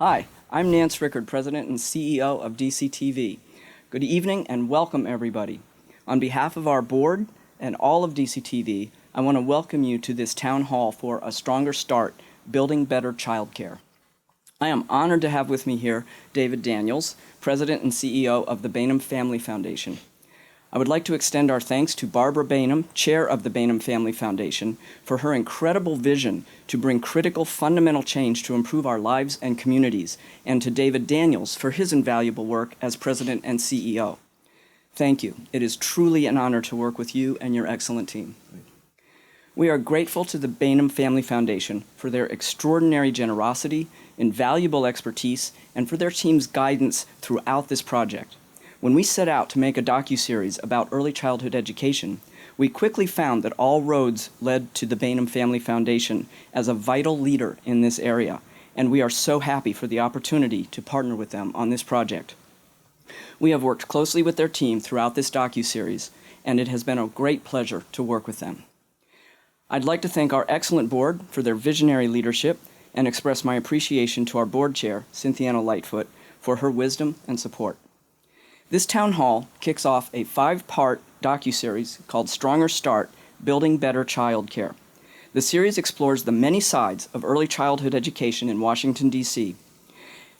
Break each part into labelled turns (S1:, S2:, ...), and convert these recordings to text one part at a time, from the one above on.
S1: Hi, I'm Nance Rickard, President and CEO of DCTV. Good evening and welcome, everybody. On behalf of our board and all of DCTV, I want to welcome you to this town hall for A Stronger Start, Building Better Childcare. I am honored to have with me here David Daniels, President and CEO of the Bainum Family Foundation. I would like to extend our thanks to Barbara Bainum, Chair of the Bainum Family Foundation, for her incredible vision to bring critical, fundamental change to improve our lives and communities, and to David Daniels for his invaluable work as President and CEO. Thank you. It is truly an honor to work with you and your excellent team. We are grateful to the Bainum Family Foundation for their extraordinary generosity, invaluable expertise, and for their team's guidance throughout this project. When we set out to make a docuseries about early childhood education, we quickly found that all roads led to the Bainum Family Foundation as a vital leader in this area, and we are so happy for the opportunity to partner with them on this project. We have worked closely with their team throughout this docuseries, and it has been a great pleasure to work with them. I'd like to thank our excellent board for their visionary leadership and express my appreciation to our board chair, Cynthiana Lightfoot, for her wisdom and support. This town hall kicks off a 5-part docuseries called Stronger Start, Building Better Childcare. The series explores the many sides of early childhood education in Washington, D.C.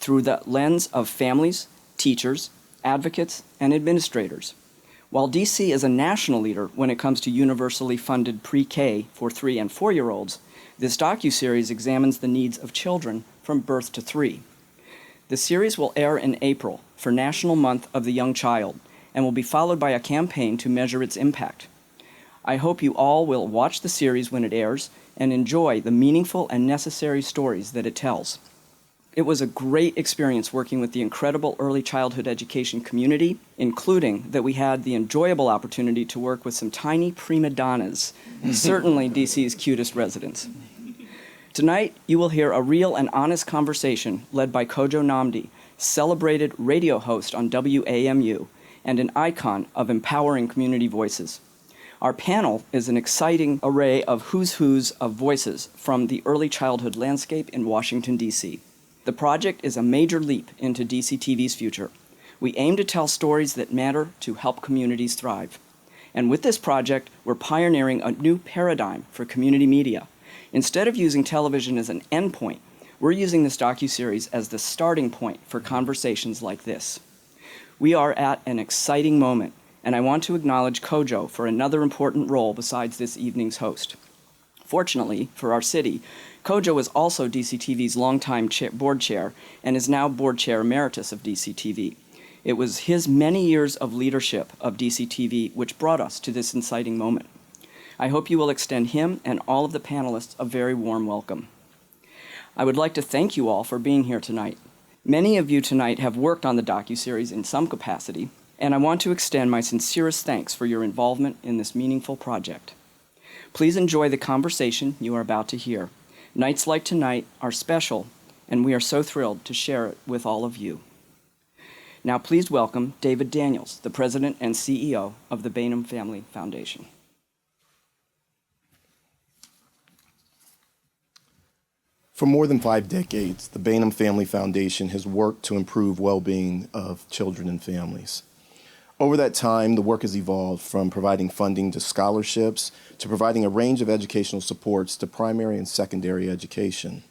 S1: through the lens of families, teachers, advocates, and administrators. While D.C. is a national leader when it comes to universally funded pre-K for 3- and 4-year-olds, this docuseries examines the needs of children from birth to 3. The series will air in April for National Month of the Young Child and will be followed by a campaign to measure its impact. I hope you all will watch the series when it airs and enjoy the meaningful and necessary stories that it tells. It was a great experience working with the incredible early childhood education community, including that we had the enjoyable opportunity to work with some tiny prima donnas, certainly DC's cutest residents. Tonight, you will hear a real and honest conversation led by Kojo Nnamdi, celebrated radio host on WAMU and an icon of empowering community voices. Our panel is an exciting array of who's of voices from the early childhood landscape in Washington, D.C. The project is a major leap into DCTV's future. We aim to tell stories that matter to help communities thrive. And with this project, we're pioneering a new paradigm for community media. Instead of using television as an endpoint, we're using this docuseries as the starting point for conversations like this. We are at an exciting moment, and I want to acknowledge Kojo for another important role besides this evening's host. Fortunately for our city, Kojo is also DCTV's longtime board chair and is now board chair emeritus of DCTV. It was his many years of leadership of DCTV which brought us to this inciting moment. I hope you will extend him and all of the panelists a very warm welcome. I would like to thank you all for being here tonight. Many of you tonight have worked on the docuseries in some capacity, and I want to extend my sincerest thanks for your involvement in this meaningful project. Please enjoy the conversation you are about to hear. Nights like tonight are special, and we are so thrilled to share it with all of you. Now please welcome David Daniels, the President and CEO of the Bainum Family Foundation.
S2: For more than 5 decades, the Bainum Family Foundation has worked to improve well-being of children and families. Over that time, the work has evolved from providing funding to scholarships to providing a range of educational supports to primary and secondary education.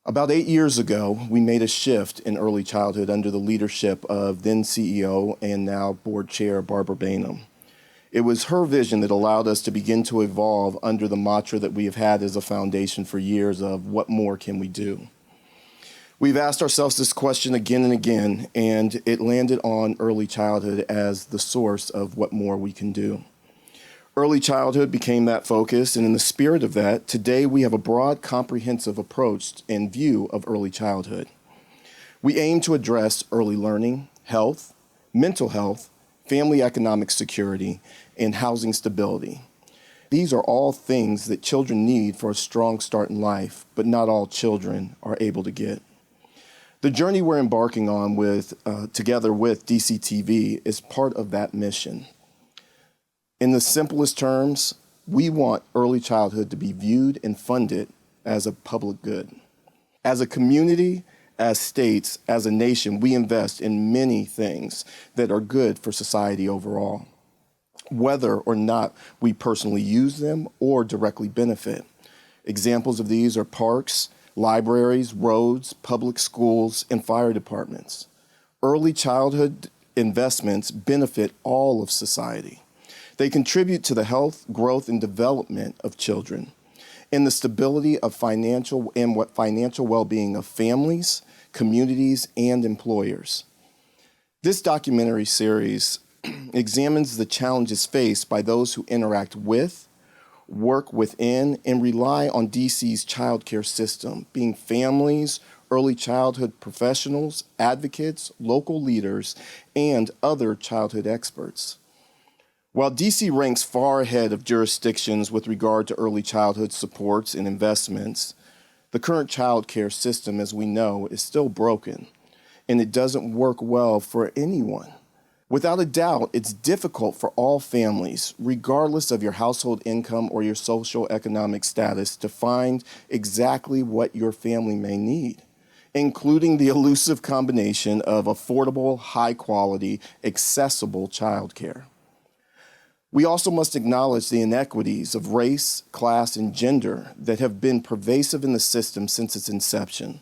S2: About 8 years ago, we made a shift in early childhood under the leadership of then CEO and now board chair Barbara Bainum. It was her vision that allowed us to begin to evolve under the mantra that we have had as a foundation for years of what more can we do? We've asked ourselves this question again and again, and it landed on early childhood as the source of what more we can do. Early childhood became that focus, and in the spirit of that, today we have a broad, comprehensive approach and view of early childhood. We aim to address early learning, health, mental health, family economic security, and housing stability. These are all things that children need for a strong start in life, but not all children are able to get. The journey we're embarking on together with DCTV is part of that mission. In the simplest terms, we want early childhood to be viewed and funded as a public good. As a community, as states, as a nation, we invest in many things that are good for society overall, whether or not we personally use them or directly benefit. Examples of these are parks, libraries, roads, public schools, and fire departments. Early childhood investments benefit all of society. They contribute to the health, growth, and development of children, and the stability of financial well-being of families, communities, and employers. This documentary series examines the challenges faced by those who interact with, work within, and rely on DC's child care system, being families, early childhood professionals, advocates, local leaders, and other childhood experts. While DC ranks far ahead of jurisdictions with regard to early childhood supports and investments, the current child care system, as we know, is still broken, and it doesn't work well for anyone. Without a doubt, it's difficult for all families, regardless of your household income or your social economic status, to find exactly what your family may need, including the elusive combination of affordable, high-quality, accessible childcare. We also must acknowledge the inequities of race, class, and gender that have been pervasive in the system since its inception.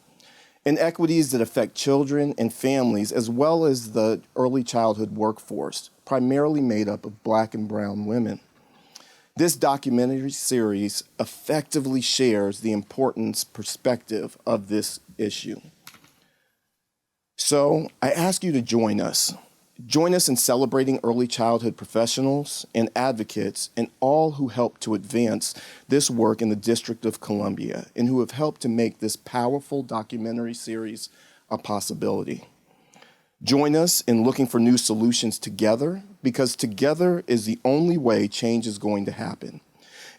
S2: Inequities that affect children and families, as well as the early childhood workforce, primarily made up of Black and brown women. This documentary series effectively shares the importance perspective of this issue. So I ask you to join us. Join us in celebrating early childhood professionals and advocates and all who help to advance this work in the District of Columbia and who have helped to make this powerful documentary series a possibility. Join us in looking for new solutions together, because together is the only way change is going to happen.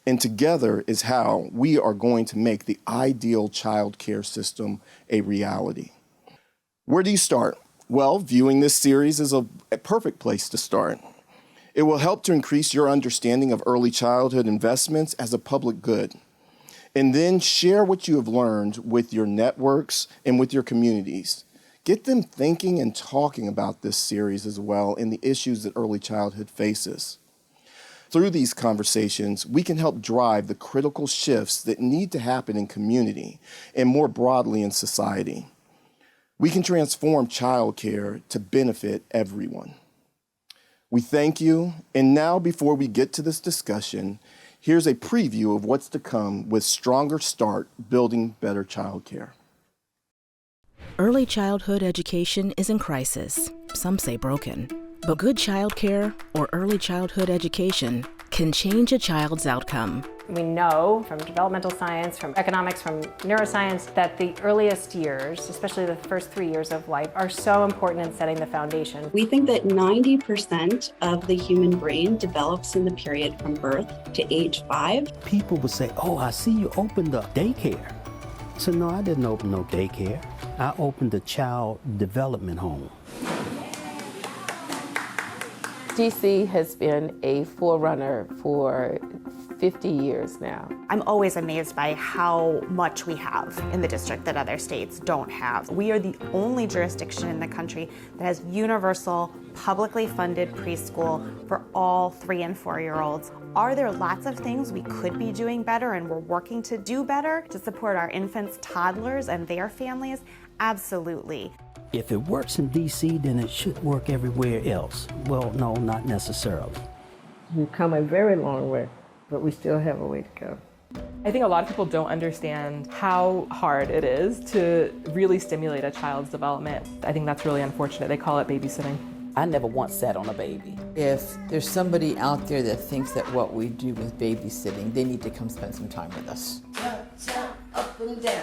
S2: And together is how we are going to make the ideal child care system a reality. Where do you start? Well, viewing this series is a perfect place to start. It will help to increase your understanding of early childhood investments as a public good. And then share what you have learned with your networks and with your communities. Get them thinking and talking about this series as well and the issues that early childhood faces. Through these conversations, we can help drive the critical shifts that need to happen in community and more broadly in society. We can transform childcare to benefit everyone. We thank you, and now before we get to this discussion, here's a preview of what's to come with Stronger Start, Building Better Childcare.
S3: Early childhood education is in crisis, some say broken, but good childcare or early childhood education can change a child's outcome.
S4: We know from developmental science, from economics, from neuroscience, that the earliest years, especially the first 3 years of life, are so important in setting the foundation.
S5: We think that 90% of the human brain develops in the period from birth to age 5.
S6: People would say, oh, I see you opened a daycare. So no, I didn't open no daycare. I opened a child development home.
S7: DC has been a forerunner for 50 years now.
S8: I'm always amazed by how much we have in the district that other states don't have. We are the only jurisdiction in the country that has universal, publicly funded preschool for all 3 and 4-year-olds. Are there lots of things we could be doing better and we're working to do better to support our infants, toddlers, and their families? Absolutely.
S6: If it works in DC, then it should work everywhere else. Well, no, not necessarily.
S7: We've come a very long way, but we still have a way to go.
S9: I think a lot of people don't understand how hard it is to really stimulate a child's development. I think that's really unfortunate. They call it babysitting.
S10: I never once sat on a baby. If there's somebody out there that thinks that what we do with babysitting, they need to come spend some time with us.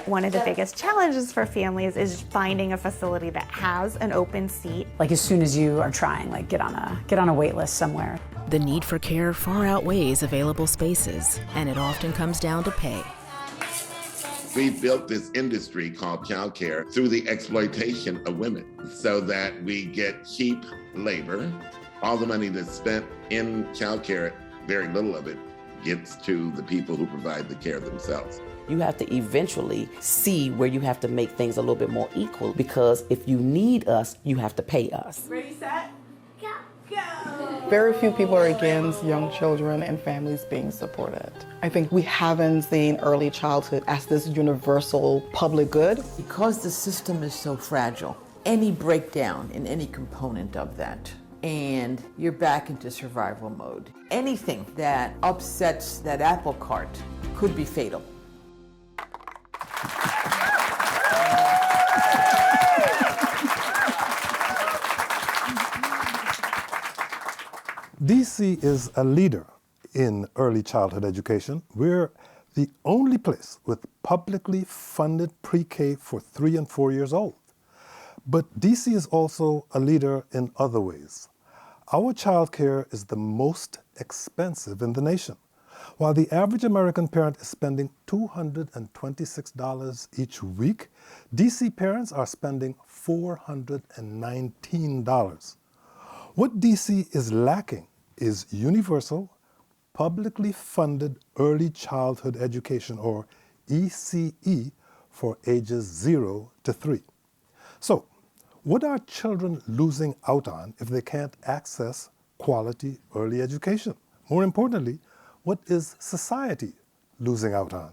S8: One of the biggest challenges for families is finding a facility that has an open seat.
S11: Like as soon as you are trying, like get on a wait list somewhere.
S3: The need for care far outweighs available spaces, and it often comes down to pay.
S12: We've built this industry called childcare through the exploitation of women so that we get cheap labor. All the money that's spent in childcare, very little of it gets to the people who provide the care themselves.
S13: You have to eventually see where you have to make things a little bit more equal, because if you need us, you have to pay us.
S14: Ready, set, go!
S15: Very few people are against young children and families being supported. I think we haven't seen early childhood as this universal public good.
S10: Because the system is so fragile, any breakdown in any component of that, and you're back into survival mode. Anything that upsets that apple cart could be fatal.
S16: DC is a leader in early childhood education. We're the only place with publicly funded pre-K for 3 and 4 years old. But DC is also a leader in other ways. Our childcare is the most expensive in the nation. While the average American parent is spending $226 each week, DC parents are spending $419. What DC is lacking is universal, publicly funded early childhood education, or ECE, for ages 0 to 3. So, what are children losing out on if they can't access quality early education? More importantly, what is society losing out on?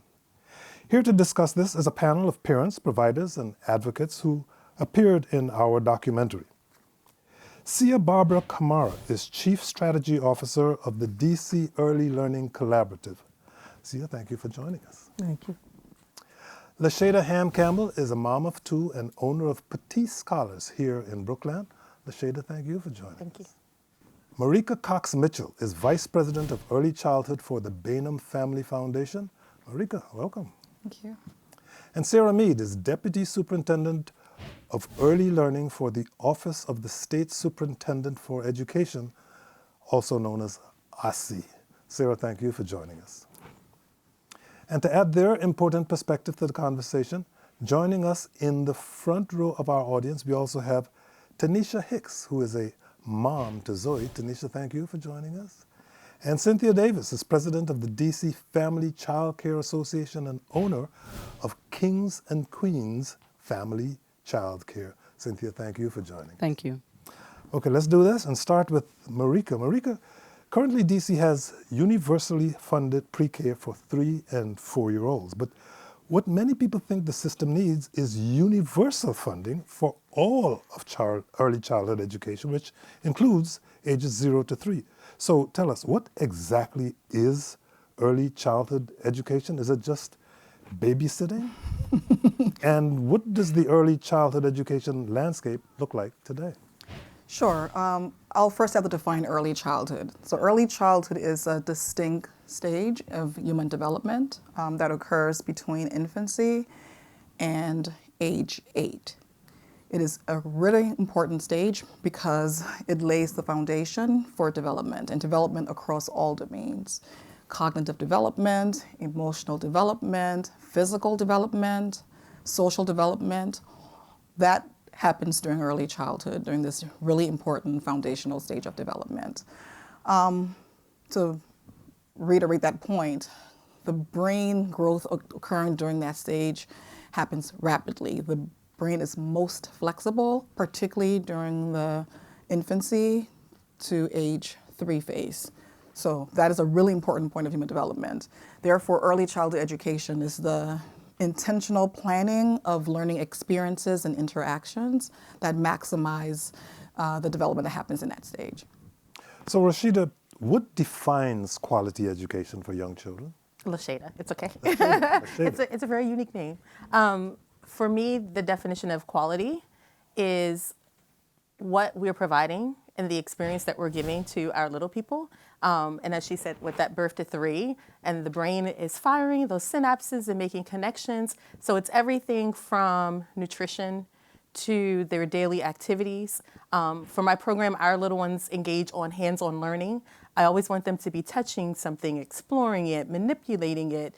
S16: Here to discuss this is a panel of parents, providers, and advocates who appeared in our documentary. Sia Barbara Kamara is Chief Strategy Officer of the DC Early Learning Collaborative. Sia, thank you for joining us.
S15: Thank you.
S16: Lashada Ham Campbell is a mom of 2 and owner of Petit Scholars here in Brookland. Lashada, thank you for joining us.
S8: Thank you.
S16: Marika Cox Mitchell is Vice President of Early Childhood for the Bainum Family Foundation. Marika, welcome.
S15: Thank you.
S16: And Sarah Mead is Deputy Superintendent of Early Learning for the Office of the State Superintendent for Education, also known as OSSE. Sarah, thank you for joining us. And to add their important perspective to the conversation, joining us in the front row of our audience, we also have Tanisha Hicks, who is a mom to Zoe. Tanisha, thank you for joining us. And Cynthia Davis is president of the DC Family Child Care Association and owner of Kings and Queens Family Child Care. Cynthia, thank you for joining.
S15: Thank you.
S16: Okay, let's do this and start with Marika. Marika, currently DC has universally funded pre-K for 3 and 4-year-olds, but what many people think the system needs is universal funding for all of early childhood education, which includes ages 0 to 3. So tell us, what exactly is early childhood education? Is it just babysitting? And what does the early childhood education landscape look like today?
S15: Sure. I'll first have to define early childhood. So early childhood is a distinct stage of human development that occurs between infancy and age 8. It is a really important stage because it lays the foundation for development, and development across all domains. Cognitive development, emotional development, physical development, social development. That happens during early childhood, during this really important foundational stage of development. To reiterate that point, the brain growth occurring during that stage happens rapidly. The brain is most flexible, particularly during the infancy to age 3 phase. So that is a really important point of human development. Therefore, early childhood education is the intentional planning of learning experiences and interactions that maximize the development that happens in that stage.
S16: So Rashida, what defines quality education for young children?
S8: Lashada, it's okay.
S16: Lashada.
S8: It's a very unique name. For me, the definition of quality is what we're providing and the experience that we're giving to our little people. And as she said, with that birth to 3, and the brain is firing those synapses and making connections. So it's everything from nutrition to their daily activities. For my program, our little ones engage on hands-on learning. I always want them to be touching something, exploring it, manipulating it,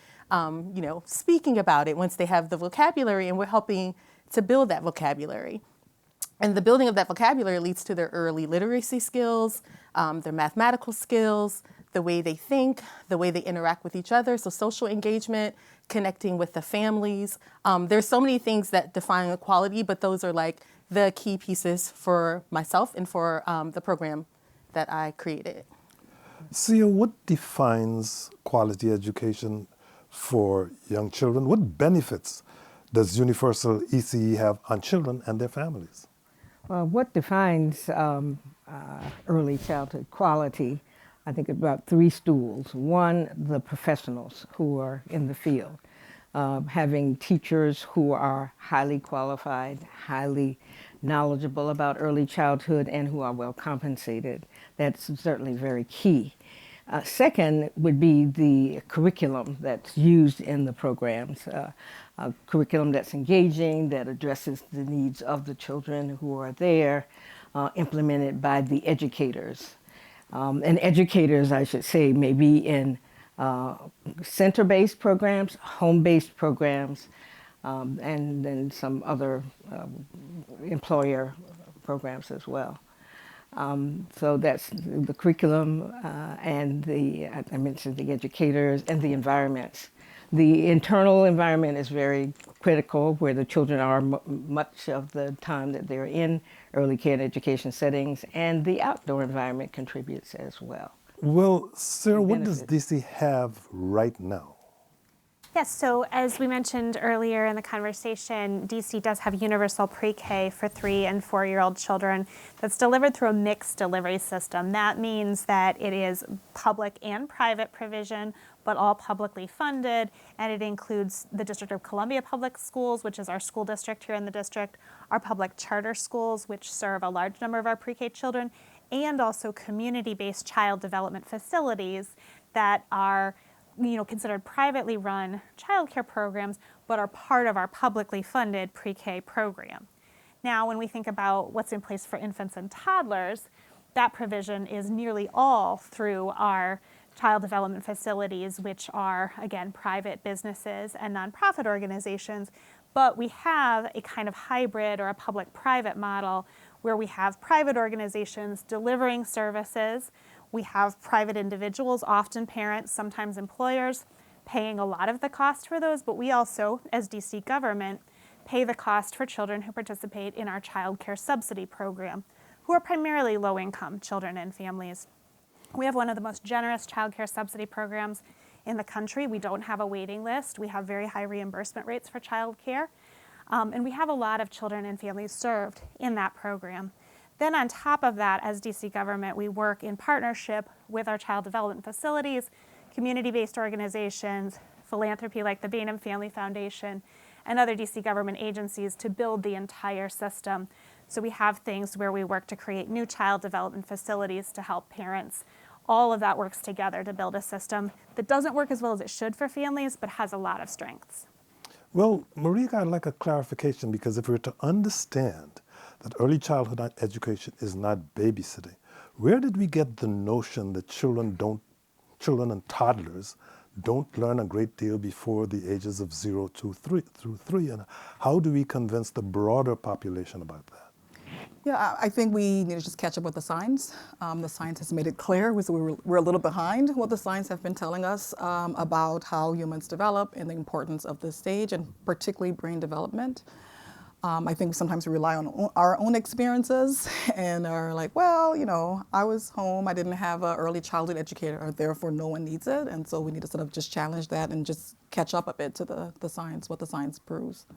S8: speaking about it once they have the vocabulary, and we're helping to build that vocabulary. And the building of that vocabulary leads to their early literacy skills, their mathematical skills,
S14: the way they think, the way they interact with each other. So social engagement, connecting with the families. There's so many things that define equality, but those are like the key pieces for myself and for the program that I created.
S16: Sia, what defines quality education for young children? What benefits does universal ECE have on children and their families?
S17: Well, what defines early childhood quality, I think about three stools. One, the professionals who are in the field, having teachers who are highly qualified, highly knowledgeable about early childhood, and who are well compensated. That's certainly very key. Second would be the curriculum that's used in the programs, a curriculum that's engaging, that addresses the needs of the children who are there, implemented by the educators. And educators, I should say, may be in center-based programs, home-based programs, and then some other employer programs as well. So that's the curriculum and I mentioned the educators and the environments. The internal environment is very critical, where the children are much of the time that they're in early care and education settings, and the outdoor environment contributes as well.
S16: Well, Sarah, what does DC have right now?
S8: Yes, so as we mentioned earlier in the conversation, DC does have universal pre-K for 3 and 4-year-old children that's delivered through a mixed delivery system. That means that it is public and private provision, but all publicly funded, and it includes the District of Columbia Public Schools, which is our school district here in the district, our public charter schools, which serve a large number of our pre-K children, and also community-based child development facilities that are considered privately run childcare programs, but are part of our publicly funded pre-K program. Now, when we think about what's in place for infants and toddlers, that provision is nearly all through our child development facilities, which are, again, private businesses and nonprofit organizations, but we have a kind of hybrid or a public-private model where we have private organizations delivering services. We have private individuals, often parents, sometimes employers, paying a lot of the cost for those, but we also, as DC government, pay the cost for children who participate in our child care subsidy program, who are primarily low-income children and families. We have one of the most generous child care subsidy programs in the country. We don't have a waiting list. We have very high reimbursement rates for child care, and we have a lot of children and families served in that program. Then on top of that, as DC government, we work in partnership with our child development facilities, community-based organizations, philanthropy like the Bainum Family Foundation, and other DC government agencies to build the entire system. So we have things where we work to create new child development facilities to help parents. All of that works together to build a system that doesn't work as well as it should for families, but has a lot of strengths.
S16: Well, Marika, I'd like a clarification, because if we're to understand that early childhood education is not babysitting, where did we get the notion that children and toddlers don't learn a great deal before the ages of 0 to 3, and how do we convince the broader population about that?
S15: Yeah, I think we need to just catch up with the science. The science has made it clear. We're a little behind what the science have been telling us about how humans develop and the importance of this stage, and particularly brain development. I think sometimes we rely on our own experiences and are like, well, I was home, I didn't have an early childhood educator, or therefore no one needs it. And so we need to sort of just challenge that and just catch up a bit to the science, what the science proves.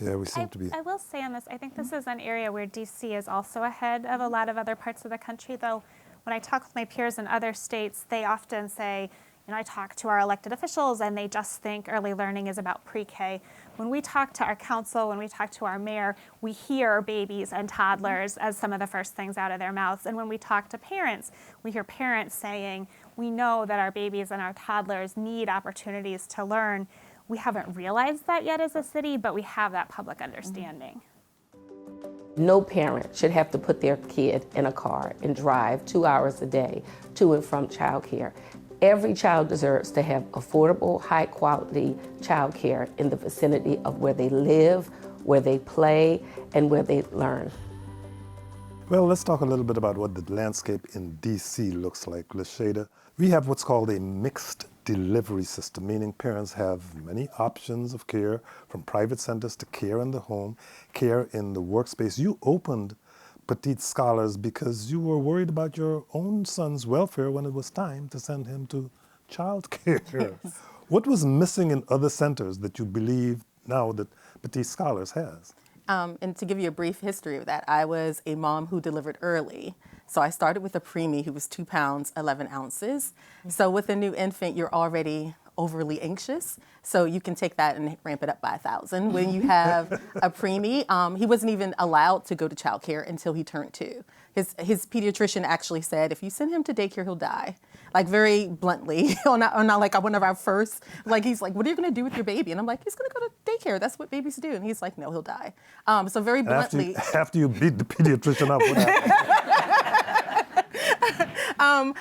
S16: Yeah, we seem to be.
S8: I will say on this, I think this is an area where DC is also ahead of a lot of other parts of the country, though. When I talk with my peers in other states, they often say, I talk to our elected officials and they just think early learning is about pre-K. When we talk to our council, when we talk to our mayor, we hear babies and toddlers as some of the first things out of their mouths. And when we talk to parents, we hear parents saying, we know that our babies and our toddlers need opportunities to learn. We haven't realized that yet as a city, but we have that public understanding.
S7: No parent should have to put their kid in a car and drive 2 hours a day to and from childcare. Every child deserves to have affordable, high-quality childcare in the vicinity of where they live, where they play, and where they learn.
S16: Well, let's talk a little bit about what the landscape in DC looks like. Lashada, we have what's called a mixed delivery system, meaning parents have many options of care, from private centers to care in the home, care in the workspace. You opened Petite Scholars because you were worried about your own son's welfare when it was time to send him to child care. Yes. What was missing in other centers that you believe now that Petite Scholars has?
S14: And to give you a brief history of that, I was a mom who delivered early. So I started with a preemie who was 2 pounds, 11 ounces. So with a new infant, you're already overly anxious. So you can take that and ramp it up by 1,000. When you have a preemie, he wasn't even allowed to go to childcare until he turned 2. His pediatrician actually said, if you send him to daycare, he'll die. Like very bluntly, on like one of our first, like he's like, what are you gonna do with your baby? And I'm like, he's gonna go to daycare. That's what babies do. And he's like, no, he'll die. So very bluntly.
S16: After you beat the pediatrician up, what happened?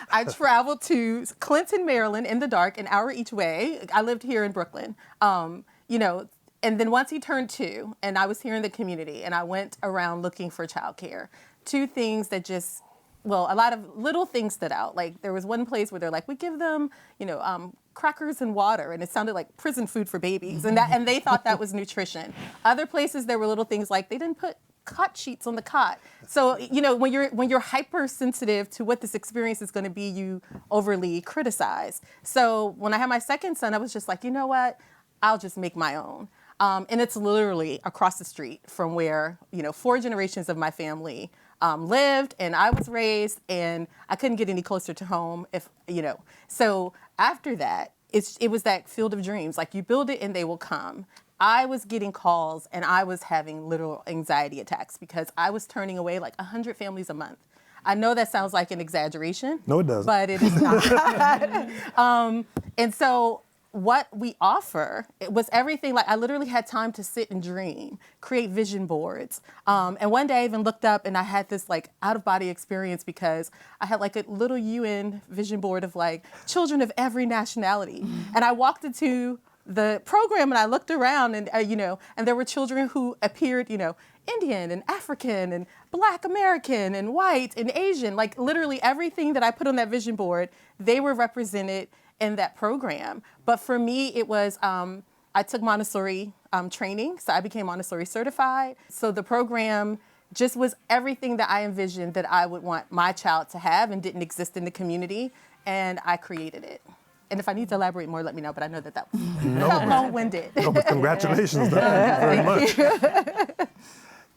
S14: I traveled to Clinton, Maryland in the dark, an hour each way. I lived here in Brooklyn. You know, and then once he turned 2 and I was here in the community and I went around looking for childcare, 2 things that just, well, a lot of little things stood out. Like there was one place where they're like, we give them, you know, crackers and water, and it sounded like prison food for babies, and they thought that was nutrition. Other places there were little things like they didn't put cot sheets on the cot. So, you know, when you're hypersensitive to what this experience is going to be, you overly criticize. So when I had my second son, I was just like, you know what? I'll just make my own. And it's literally across the street from where, you know, 4 generations of my family lived and I was raised, and I couldn't get any closer to home if, you know. So after that, it was that field of dreams. Like you build it and they will come. I was getting calls and I was having literal anxiety attacks because I was turning away like 100 families a month. I know that sounds like an exaggeration.
S16: No, it doesn't.
S14: But it is not. And so what we offer, it was everything. Like I literally had time to sit and dream, create vision boards. And one day I even looked up and I had this like out of body experience because I had like a little UN vision board of like children of every nationality. And I walked into the program and I looked around and, you know, and there were children who appeared, you know, Indian and African and Black American and white and Asian, like literally everything that I put on that vision board, they were represented in that program. But for me, it was, I took Montessori training, so I became Montessori certified. So the program just was everything that I envisioned that I would want my child to have and didn't exist in the community, and I created it. And if I need to elaborate more, let me know, but I know that was long-winded.
S16: No, but congratulations. Thank you very much.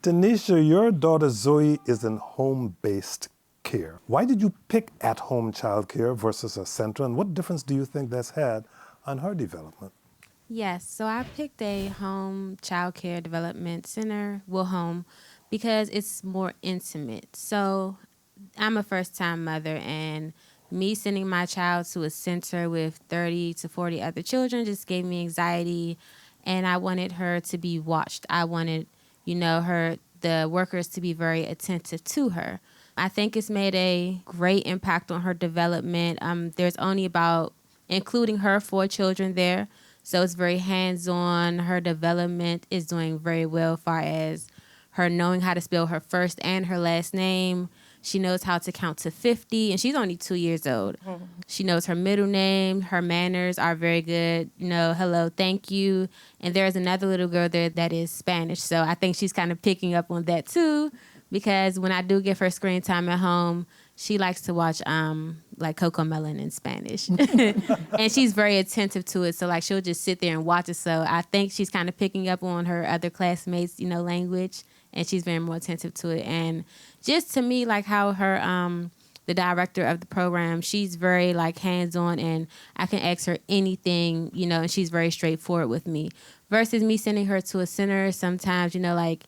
S16: Tanisha, your daughter Zoe is in home-based care. Why did you pick at-home childcare versus a center, and what difference do you think that's had on her development?
S18: Yes, so I picked a home childcare development center, home, because it's more intimate. So I'm a first-time mother, and me sending my child to a center with 30 to 40 other children just gave me anxiety, and I wanted her to be watched. I wanted, you know, the workers to be very attentive to her. I think it's made a great impact on her development. There's only about, including her, 4 children there, so it's very hands-on. Her development is doing very well as far as her knowing how to spell her first and her last name. She knows how to count to 50, and she's only 2 years old. Mm-hmm. She knows her middle name. Her manners are very good. You know, hello, thank you. And there's another little girl there that is Spanish, so I think she's kind of picking up on that too, because when I do give her screen time at home, she likes to watch like Coco Melon in Spanish. And she's very attentive to it, so like she'll just sit there and watch it. So I think she's kind of picking up on her other classmates, you know, language, and she's very more attentive to it. And just to me, like how her, the director of the program, she's very like hands-on, and I can ask her anything, you know, and she's very straightforward with me. Versus me sending her to a center, sometimes, you know, like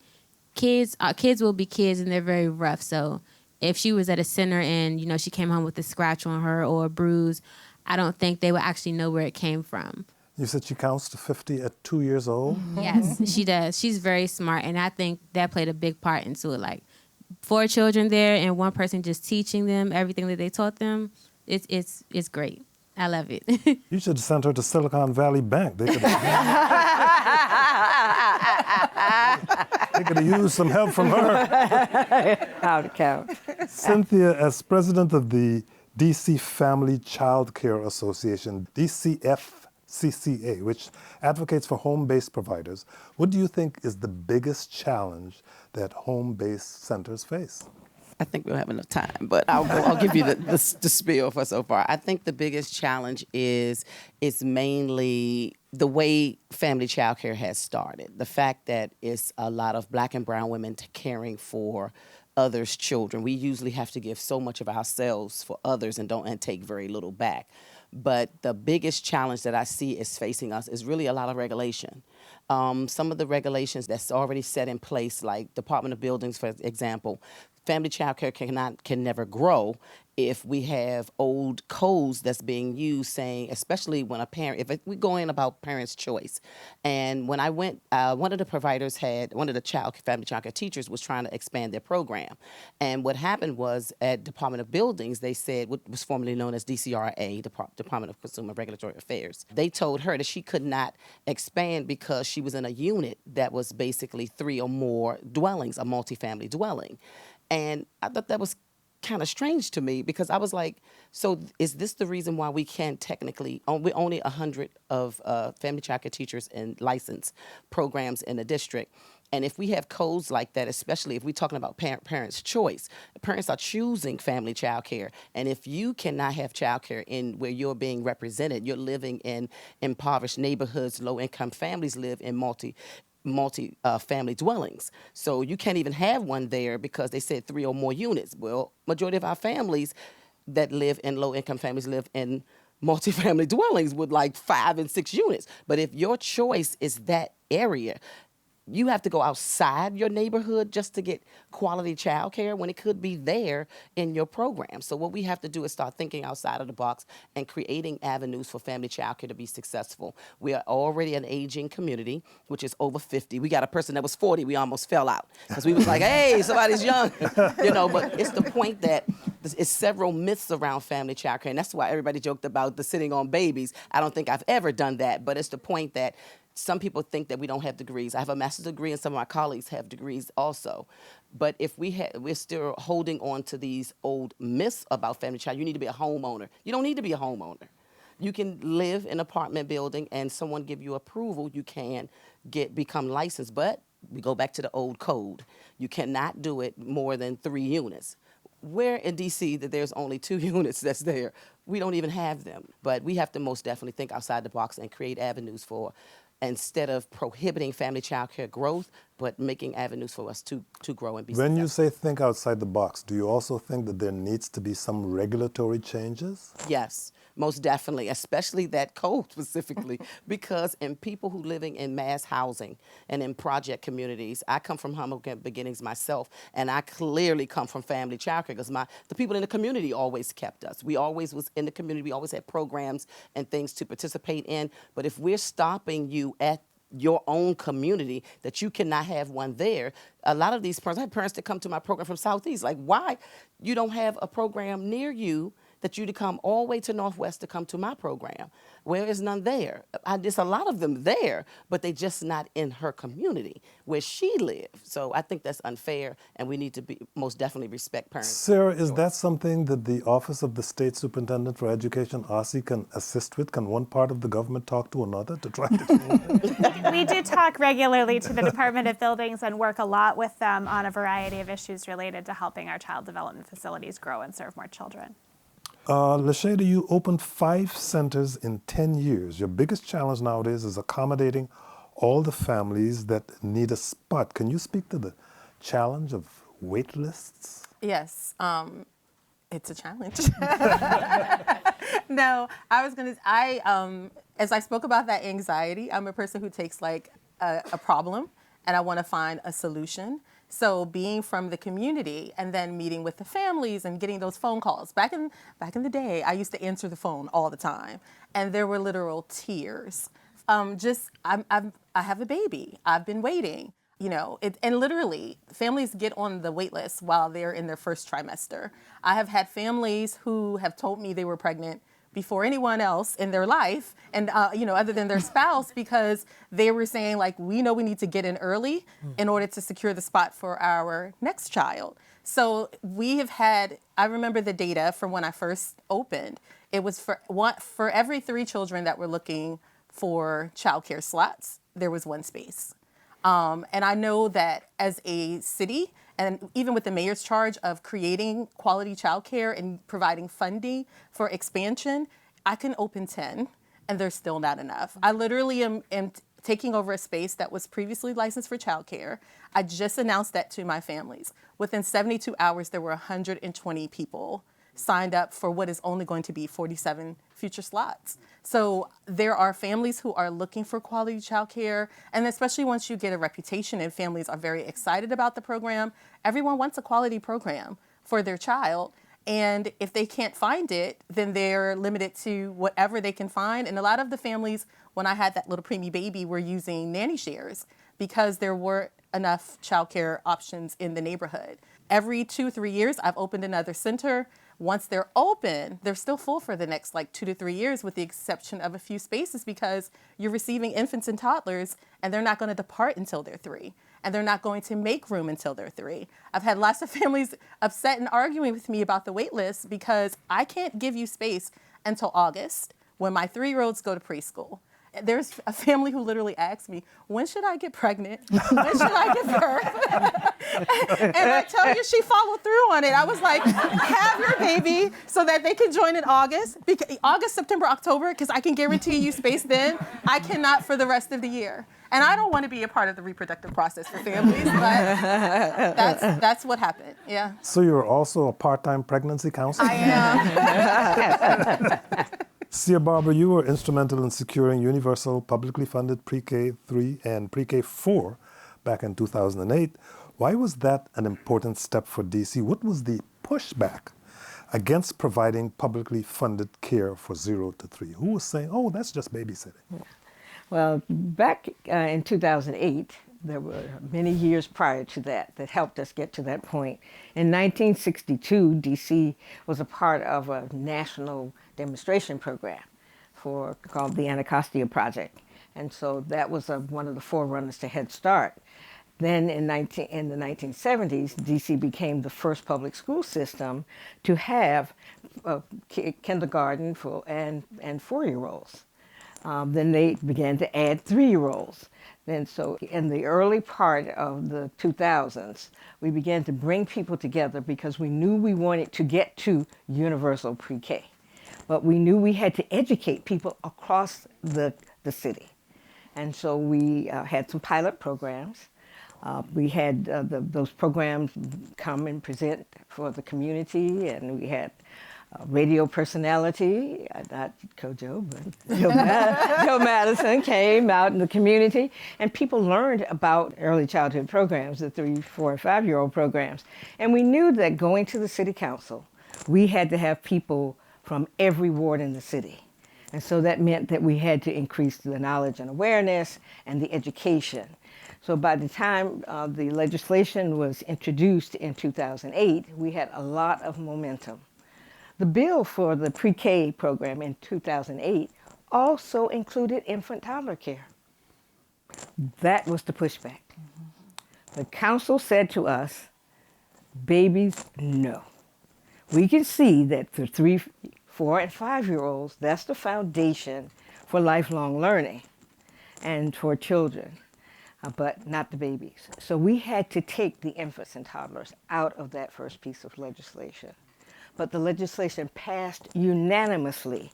S18: kids will be kids and they're very rough. So if she was at a center and, you know, she came home with a scratch on her or a bruise, I don't think they would actually know where it came from.
S16: You said she counts to 50 at 2 years old?
S18: Yes, she does. She's very smart, and I think that played a big part into it. Like 4 children there and one person just teaching them everything that they taught them, it's great. I love it.
S16: You should send her to Silicon Valley Bank. They could have used some help from her.
S17: How to count.
S16: Cynthia, as president of the DC Family Child Care Association, DCFCCA, which advocates for home-based providers, what do you think is the biggest challenge that home-based centers face?
S13: I think we'll have enough time, but I'll give you the spiel for so far. I think the biggest challenge is mainly the way family child care has started. The fact that it's a lot of Black and brown women caring for others' children. We usually have to give so much of ourselves for others and take very little back. But the biggest challenge that I see is facing us is really a lot of regulation. Some of the regulations that's already set in place, like Department of Buildings, for example, family child care can never grow if we have old codes that's being used saying, especially when a parent, if we go in about parents' choice. And when I went, one of the family child care teachers was trying to expand their program. And what happened was at Department of Buildings, they said, what was formerly known as DCRA, Department of Consumer Regulatory Affairs, they told her that she could not expand because she was in a unit that was basically 3 or more dwellings, a multifamily dwelling. And I thought that was kind of strange to me because I was like, so is this the reason why we can't technically, we're only 100 of family child care teachers and licensed programs in the district. And if we have codes like that, especially if we're talking about parents' choice, parents are choosing family child care. And if you cannot have child care in where you're being represented, you're living in impoverished neighborhoods, low-income families live in multi-family dwellings. So you can't even have one there because they said 3 or more units. Well, majority of our families that live in low-income families live in multi-family dwellings with like 5 and 6 units. But if your choice is that area, you have to go outside your neighborhood just to get quality child care when it could be there in your program. So what we have to do is start thinking outside of the box and creating avenues for family child care to be successful. We are already an aging community, which is over 50. We got a person that was 40. We almost fell out because we was like, hey, somebody's young. But it's the point that it's several myths around family child care. And that's why everybody joked about the sitting on babies. I don't think I've ever done that, but it's the point that some people think that we don't have degrees. I have a master's degree and some of my colleagues have degrees also. But if we're still holding on to these old myths about family child, you need to be a homeowner. You don't need to be a homeowner. You can live in an apartment building and someone give you approval, you can become licensed. But we go back to the old code. You cannot do it more than 3 units. Where in DC that there's only 2 units that's there, we don't even have them. But we have to most definitely think outside the box and create avenues for, instead of prohibiting family child care growth, but making avenues for us to grow and be successful.
S16: When you say think outside the box, do you also think that there needs to be some regulatory changes?
S13: Yes, most definitely, especially that code specifically, because in people who living in mass housing and in project communities, I come from humble beginnings myself, and I clearly come from family child care because the people in the community always kept us. We always was in the community, we always had programs and things to participate in, but if we're stopping you at your own community, that you cannot have one there. A lot of these parents, I have parents that come to my program from Southeast, like, why you don't have a program near you that you to come all the way to Northwest to come to my program? Where is none there? There's a lot of them there, but they just not in her community where she lives. So I think that's unfair, and we need to most definitely respect parents.
S16: Sarah, is that something that the Office of the State Superintendent for Education, OSSE, can assist with? Can one part of the government talk to another to try to...
S19: We do talk regularly to the Department of Buildings and work a lot with them on a variety of issues related to helping our child development facilities grow and serve more children.
S16: Lashada, you opened 5 centers in 10 years. Your biggest challenge nowadays is accommodating all the families that need a spot. Can you speak to the challenge of wait lists?
S14: Yes, it's a challenge. No, as I spoke about that anxiety, I'm a person who takes like a problem and I want to find a solution. So being from the community and then meeting with the families and getting those phone calls. Back in the day, I used to answer the phone all the time, and there were literal tears. I have a baby. I've been waiting. And literally, families get on the wait list while they're in their first trimester. I have had families who have told me they were pregnant before anyone else in their life, and other than their spouse, because they were saying like, we know we need to get in early in order to secure the spot for our next child. So we have had, I remember the data from when I first opened, it was for every 3 children that were looking for childcare slots, there was 1 space. And I know that as a city, and even with the mayor's charge of creating quality childcare and providing funding for expansion, I can open 10 and there's still not enough. I literally am taking over a space that was previously licensed for childcare. I just announced that to my families. Within 72 hours, there were 120 people signed up for what is only going to be 47 future slots. So there are families who are looking for quality childcare, and especially once you get a reputation and families are very excited about the program, everyone wants a quality program for their child. And if they can't find it, then they're limited to whatever they can find. And a lot of the families, when I had that little preemie baby, were using nanny shares because there weren't enough childcare options in the neighborhood. Every 2-3 years, I've opened another center. Once they're open, they're still full for the next 2 to 3 years, with the exception of a few spaces, because you're receiving infants and toddlers and they're not going to depart until they're 3. And they're not going to make room until they're 3. I've had lots of families upset and arguing with me about the wait list because I can't give you space until August when my 3-year-olds go to preschool. There's a family who literally asked me, when should I get pregnant? When should I give birth? And I tell you, she followed through on it. I was like, have your baby so that they can join in August, August, September, October, because I can guarantee you space then. I cannot for the rest of the year. And I don't want to be a part of the reproductive process for families, but that's what happened, yeah.
S16: So you're also a part-time pregnancy counselor?
S14: I am.
S16: Sia Barber, you were instrumental in securing universal publicly funded pre-K 3 and pre-K 4 back in 2008. Why was that an important step for DC? What was the pushback against providing publicly funded care for 0 to 3? Who was saying, oh, that's just babysitting?
S17: Well, back in 2008, there were many years prior to that helped us get to that point. In 1962, DC was a part of a national demonstration program called the Anacostia Project. And so that was one of the forerunners to Head Start. Then in the 1970s, DC became the first public school system to have kindergarten and 4-year-olds. Then they began to add 3-year-olds. Then so in the early part of the 2000s, we began to bring people together because we knew we wanted to get to universal pre-K. But we knew we had to educate people across the city. And so we had some pilot programs. We had those programs come and present for the community, and we had radio personality, not Kojo, but Joe Madison came out in the community, and people learned about early childhood programs, the 3, 4, and 5-year-old programs. And we knew that going to the city council, we had to have people from every ward in the city. And so that meant that we had to increase the knowledge and awareness and the education. So by the time the legislation was introduced in 2008, we had a lot of momentum. The bill for the pre-K program in 2008 also included infant toddler care. That was the pushback. The council said to us, babies, no. We can see that for 3, 4, and 5-year-olds, that's the foundation for lifelong learning and for children, but not the babies. So we had to take the infants and toddlers out of that first piece of legislation. But the legislation passed unanimously.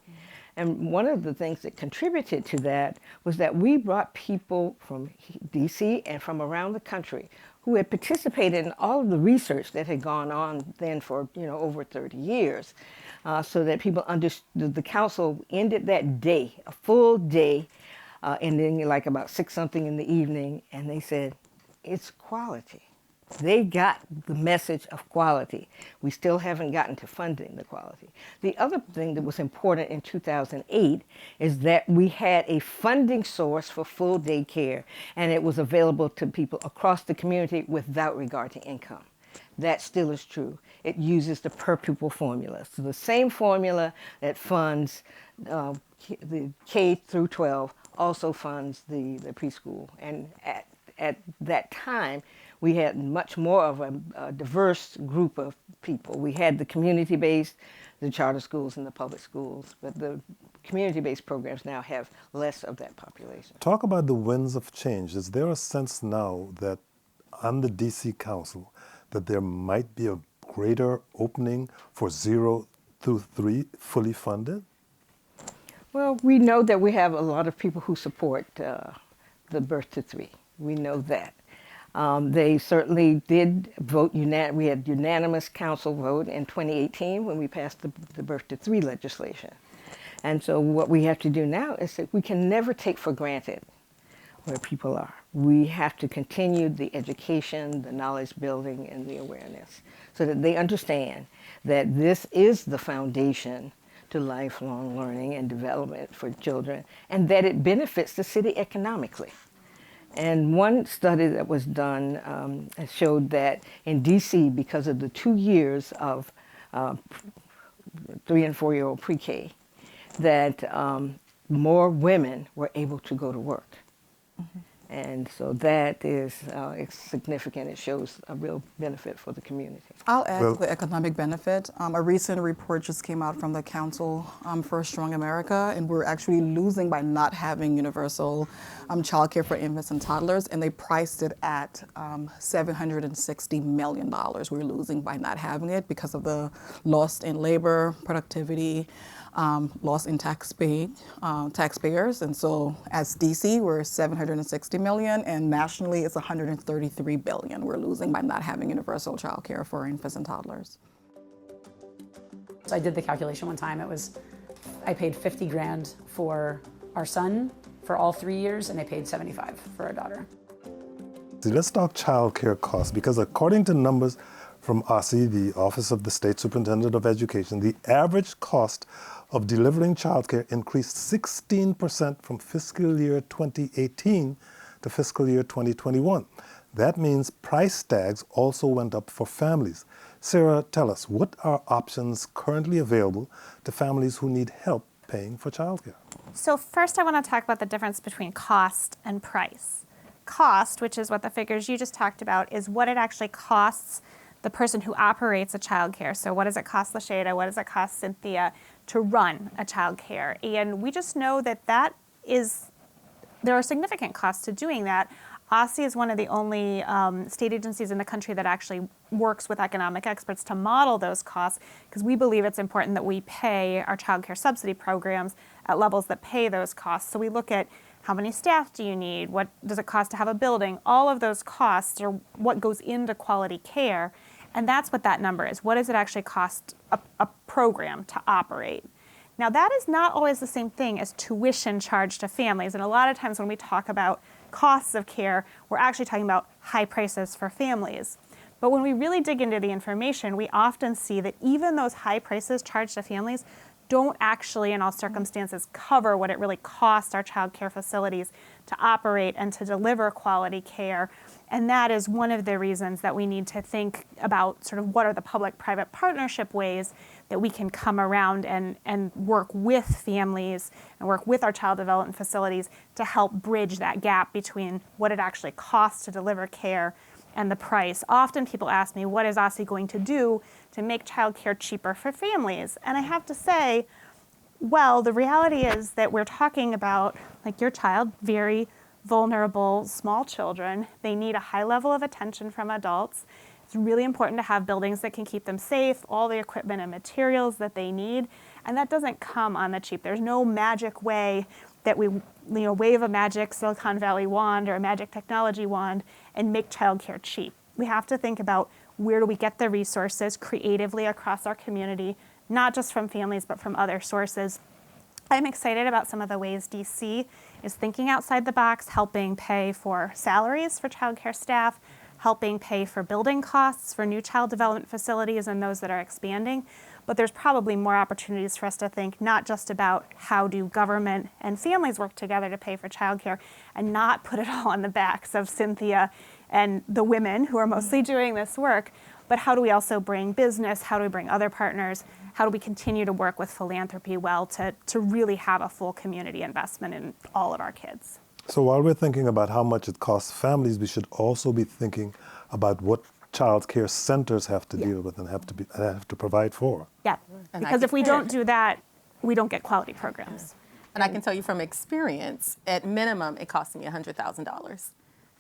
S17: And one of the things that contributed to that was that we brought people from DC and from around the country who had participated in all of the research that had gone on then for over 30 years, so that people understood. The council ended that day, a full day, ending like about 6-something in the evening, and they said, it's quality. They got the message of quality. We still haven't gotten to funding the quality. The other thing that was important in 2008 is that we had a funding source for full day care, and it was available to people across the community without regard to income. that still is true. It uses the per pupil formula. So the same formula that funds the K through 12 also funds the preschool. And at that time, we had much more of a diverse group of people. We had the community-based, the charter schools and the public schools, but the community-based programs now have less of that population.
S16: Talk about the winds of change. Is there a sense now that on the DC Council that there might be a greater opening for 0 through 3 fully funded?
S17: Well, we know that we have a lot of people who support the birth to 3. We know that. They certainly did vote, we had unanimous council vote in 2018 when we passed the birth to 3 legislation. And so what we have to do now is that we can never take for granted where people are. We have to continue the education, the knowledge building, and the awareness so that they understand that this is the foundation to lifelong learning and development for children, and that it benefits the city economically. And one study that was done showed that in DC, because of the 2 years of 3 and 4-year-old pre-K, that more women were able to go to work. Mm-hmm. And so that is it's significant. It shows a real benefit for the community.
S15: I'll add to the economic benefit. A recent report just came out from the Council for a Strong America, and we're actually losing by not having universal childcare for infants and toddlers, and they priced it at $760 million. We're losing by not having it because of the loss in labor, productivity, loss in taxpayers. And so as DC, we're $760 million, and nationally it's $133 billion we're losing by not having universal child care for infants and toddlers.
S11: So I did the calculation one time. I paid 50 grand for our son for all 3 years, and I paid 75 for our daughter.
S16: See, let's talk child care costs, because according to numbers from OSSI, the Office of the State Superintendent of Education, the average cost of delivering childcare increased 16% from fiscal year 2018 to fiscal year 2021. That means price tags also went up for families. Sarah, tell us, what are options currently available to families who need help paying for childcare?
S19: So first I want to talk about the difference between cost and price. Cost, which is what the figures you just talked about, is what it actually costs the person who operates a childcare. So what does it cost Lashada? What does it cost Cynthia to run a childcare? And we just know that there are significant costs to doing that. OSSI is one of the only state agencies in the country that actually works with economic experts to model those costs, because we believe it's important that we pay our childcare subsidy programs at levels that pay those costs. So we look at how many staff do you need? What does it cost to have a building? All of those costs are what goes into quality care. And that's what that number is. What does it actually cost a program to operate? Now, that is not always the same thing as tuition charged to families. And a lot of times when we talk about costs of care, we're actually talking about high prices for families. But when we really dig into the information, we often see that even those high prices charged to families don't actually, in all circumstances, cover what it really costs our child care facilities to operate and to deliver quality care. And that is one of the reasons that we need to think about sort of what are the public-private partnership ways that we can come around and work with families and work with our child development facilities to help bridge that gap between what it actually costs to deliver care and the price. Often people ask me, what is OSSI going to do to make childcare cheaper for families? And I have to say, well, the reality is that we're talking about, like your child, very vulnerable small children. They need a high level of attention from adults. It's really important to have buildings that can keep them safe, all the equipment and materials that they need, and that doesn't come on the cheap. There's no magic way that we wave a magic Silicon Valley wand or a magic technology wand and make childcare cheap. We have to think about where do we get the resources creatively across our community, not just from families, but from other sources. I'm excited about some of the ways DC is thinking outside the box, helping pay for salaries for childcare staff, helping pay for building costs for new child development facilities and those that are expanding. But there's probably more opportunities for us to think not just about how do government and families work together to pay for childcare and not put it all on the backs of Cynthia and the women who are mostly doing this work, but how do we also bring business? How do we bring other partners? How do we continue to work with philanthropy well to really have a full community investment in all of our kids?
S16: So while we're thinking about how much it costs families, we should also be thinking about what child care centers have to deal with and have to provide for.
S19: Yeah, because if we don't do that, we don't get quality programs.
S14: And I can tell you from experience, at minimum, it cost me $100,000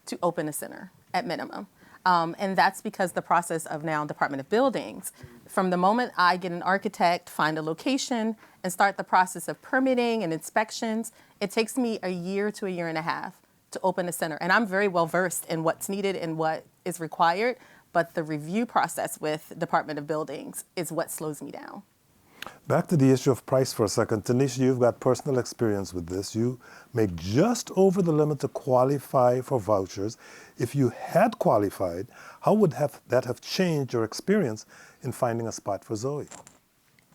S14: to open a center, at minimum. And that's because the process of now Department of Buildings, from the moment I get an architect, find a location, and start the process of permitting and inspections, it takes me a year to a year and a half to open a center. And I'm very well versed in what's needed and what is required, but the review process with Department of Buildings is what slows me down.
S16: Back to the issue of price for a second. Tanisha, you've got personal experience with this. You make just over the limit to qualify for vouchers. If you had qualified, how would that have changed your experience in finding a spot for Zoe?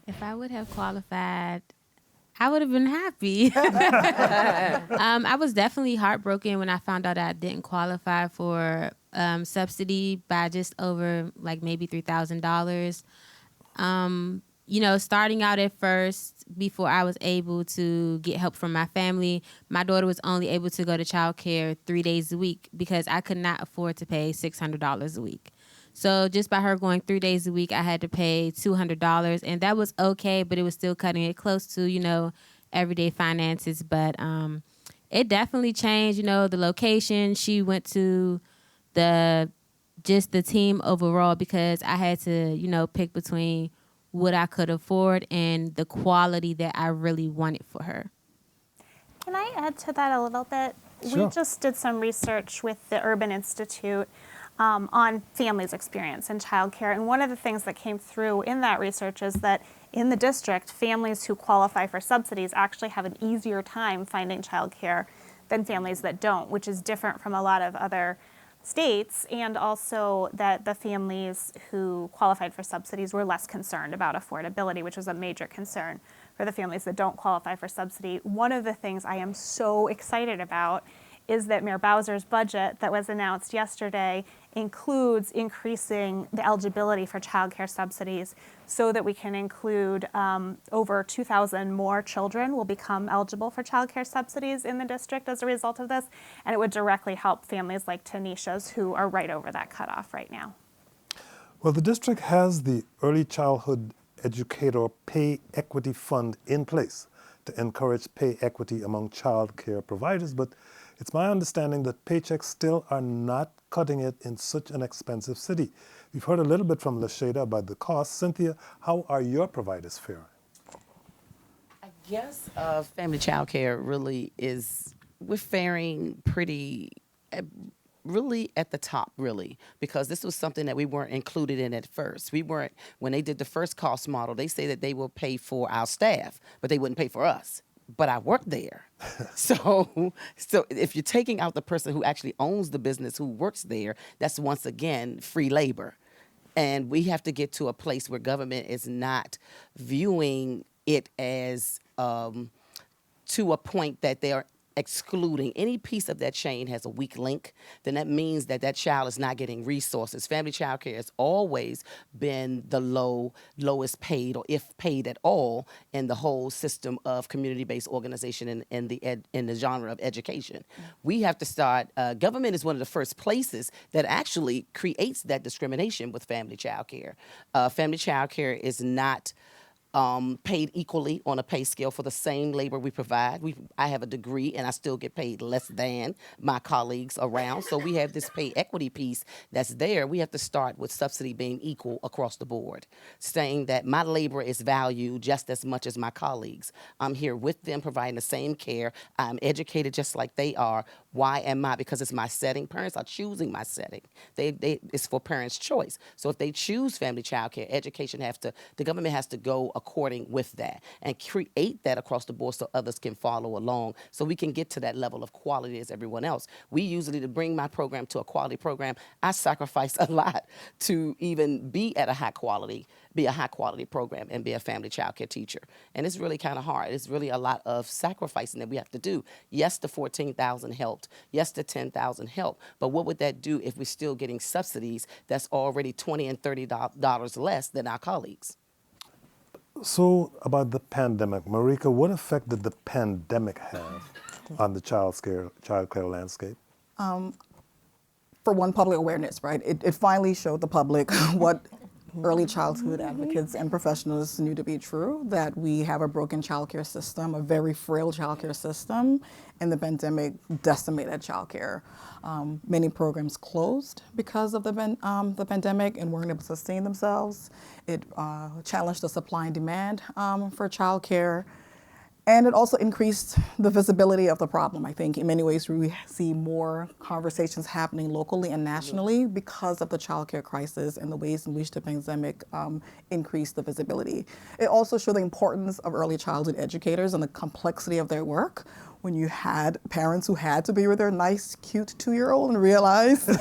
S18: If I would have qualified, I would have been happy. I was definitely heartbroken when I found out I didn't qualify for subsidy by just over like maybe $3,000. You know, starting out at first, before I was able to get help from my family, my daughter was only able to go to child care 3 days a week because I could not afford to pay $600 a week. So just by her going 3 days a week, I had to pay $200, and that was okay, but it was still cutting it close to, you know, everyday finances. But it definitely changed, you know, the location. She went to the team overall because I had to, you know, pick between what I could afford and the quality that I really wanted for her.
S19: Can I add to that a little bit?
S16: Sure.
S19: We just did some research with the Urban Institute on families' experience in childcare, and one of the things that came through in that research is that in the district, families who qualify for subsidies actually have an easier time finding childcare than families that don't, which is different from a lot of other states, and also that the families who qualified for subsidies were less concerned about affordability, which was a major concern for the families that don't qualify for subsidy. One of the things I am so excited about is that Mayor Bowser's budget that was announced yesterday includes increasing the eligibility for child care subsidies so that we can include over 2,000 more children will become eligible for child care subsidies in the district as a result of this, and it would directly help families like Tanisha's who are right over that cutoff right now.
S16: Well, the district has the Early Childhood Educator Pay Equity Fund in place to encourage pay equity among child care providers, but it's my understanding that paychecks still are not cutting it in such an expensive city. We've heard a little bit from Lashada about the cost. Cynthia, how are your providers faring?
S13: I guess family child care really is, we're faring pretty, really at the top, really, because this was something that we weren't included in at first. We weren't, when they did the first cost model, they say that they will pay for our staff, but they wouldn't pay for us. But I work there. So if you're taking out the person who actually owns the business, who works there, that's once again free labor. And we have to get to a place where government is not viewing it as to a point that they are excluding any piece of that chain has a weak link, then that means that that child is not getting resources. Family child care has always been the lowest paid, or if paid at all, in the whole system of community-based organization in the genre of education. We have to start, government is one of the first places that actually creates that discrimination with family child care. Family child care is not paid equally on a pay scale for the same labor we provide. I have a degree and I still get paid less than my colleagues around. So we have this pay equity piece that's there. We have to start with subsidy being equal across the board, saying that my labor is valued just as much as my colleagues. I'm here with them providing the same care. I'm educated just like they are. Why am I? Because it's my setting. Parents are choosing my setting. It's for parents' choice. So if they choose family child care, education the government has to go according with that and create that across the board so others can follow along so we can get to that level of quality as everyone else. We usually, to bring my program to a quality program, I sacrifice a lot to even be at a high quality program and be a family child care teacher. And it's really kind of hard. It's really a lot of sacrificing that we have to do. Yes, the 14,000 helped. Yes, the 10,000 helped. But what would that do if we're still getting subsidies that's already $20 and $30 less than our colleagues?
S16: So about the pandemic, Marika, what effect did the pandemic have on the child care landscape?
S15: For one, public awareness, right? It finally showed the public what early childhood advocates and professionals knew to be true, that we have a broken childcare system, a very frail childcare system, and the pandemic decimated childcare. Many programs closed because of the pandemic and weren't able to sustain themselves. It challenged the supply and demand for childcare. And it also increased the visibility of the problem. I think in many ways we see more conversations happening locally and nationally because of the childcare crisis and the ways in which the pandemic increased the visibility. It also showed the importance of early childhood educators and the complexity of their work. When you had parents who had to be with their nice, cute 2-year-old and realized it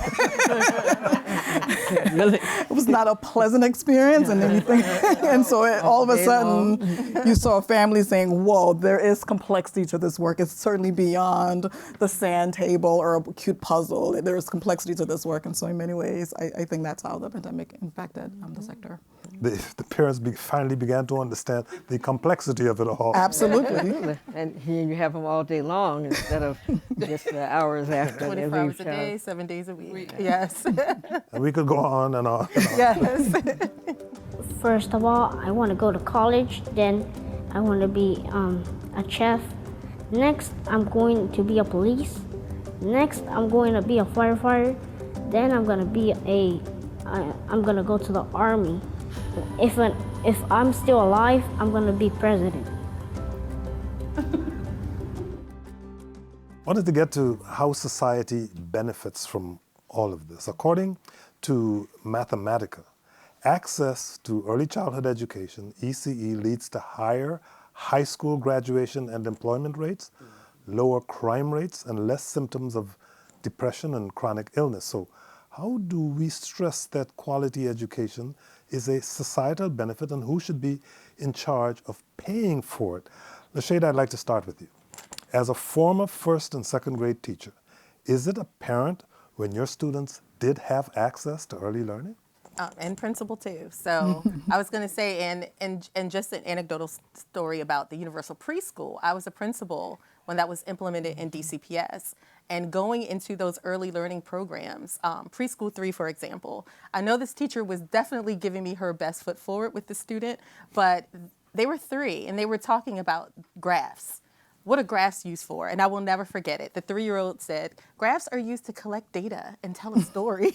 S15: was not a pleasant experience, and everything. And so all of a sudden, you saw a family saying, whoa, there is complexity to this work. It's certainly beyond the sand table or a cute puzzle. There is complexity to this work. And so in many ways, I think that's how the pandemic impacted the sector.
S16: The parents finally began to understand the complexity of it all.
S15: Absolutely.
S17: And here you have them all day long instead of just the hours after.
S14: 24 hours a day, 7 days a week. Yes.
S16: And we could go on and on. And on.
S14: Yes.
S20: First of all, I want to go to college. Then I want to be a chef. Next, I'm going to be a police. Next, I'm going to be a firefighter. Then I'm going to be I'm going to go to the army. If I'm still alive, I'm going to be president.
S16: I wanted to get to how society benefits from all of this. According to Mathematica, access to early childhood education, ECE, leads to higher high school graduation and employment rates, lower crime rates, and less symptoms of depression and chronic illness. So how do we stress that quality education is a societal benefit, and who should be in charge of paying for it? Lashayda, I'd like to start with you. As a former first and second grade teacher, is it apparent when your students did have access to early learning?
S14: And principal too. So I was going to say, and just an anecdotal story about the universal preschool. I was a principal when that was implemented in DCPS. And going into those early learning programs, preschool 3, for example, I know this teacher was definitely giving me her best foot forward with the student, but they were 3 and they were talking about graphs. What are graphs used for? And I will never forget it. The 3-year-old said, graphs are used to collect data and tell a story.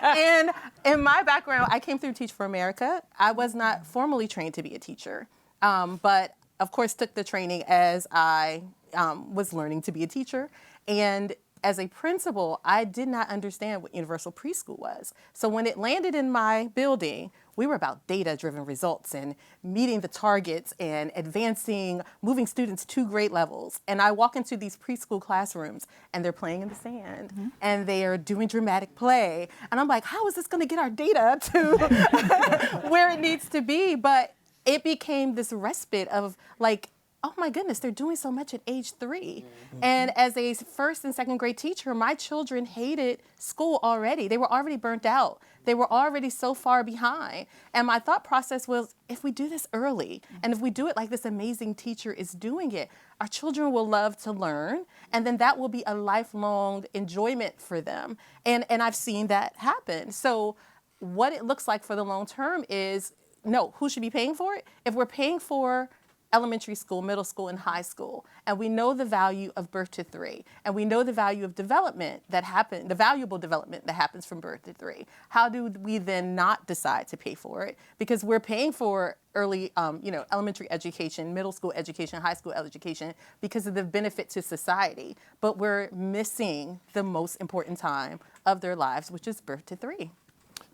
S14: And in my background, I came through Teach for America. I was not formally trained to be a teacher, but of course took the training as I was learning to be a teacher. And as a principal, I did not understand what universal preschool was. So when it landed in my building, we were about data-driven results and meeting the targets and advancing, moving students to grade levels. And I walk into these preschool classrooms and they're playing in the sand and they are doing dramatic play. And I'm like, how is this gonna get our data to where it needs to be? But it became this respite of like, oh my goodness, they're doing so much at age 3. And as a first and second grade teacher, my children hated school already. They were already burnt out. They were already so far behind. And my thought process was, if we do this early, and if we do it like this amazing teacher is doing it, our children will love to learn, and then that will be a lifelong enjoyment for them. And I've seen that happen. So what it looks like for the long term is, no, who should be paying for it? If we're paying for elementary school, middle school, and high school, and we know the value of birth to 3, and we know the value of development that happens, the valuable development that happens from birth to 3. How do we then not decide to pay for it? Because we're paying for early, elementary education, middle school education, high school education because of the benefit to society, but we're missing the most important time of their lives, which is birth to 3.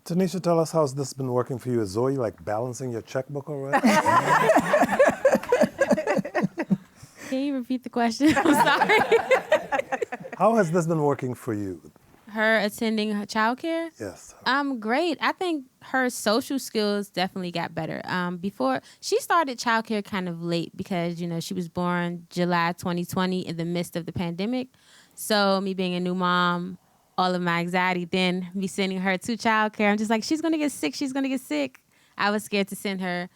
S16: Tanisha, tell us how's this been working for you? Is Zoe like balancing your checkbook already?
S18: Can you repeat the question? I'm sorry.
S16: How has this been working for you?
S18: Her attending her childcare?
S16: Yes.
S18: Great. I think her social skills definitely got better. Before she started childcare kind of late because, you know, she was born July 2020 in the midst of the pandemic. So me being a new mom, all of my anxiety, then me sending her to childcare, I'm just like, she's gonna get sick. She's gonna get sick. I was scared to send her.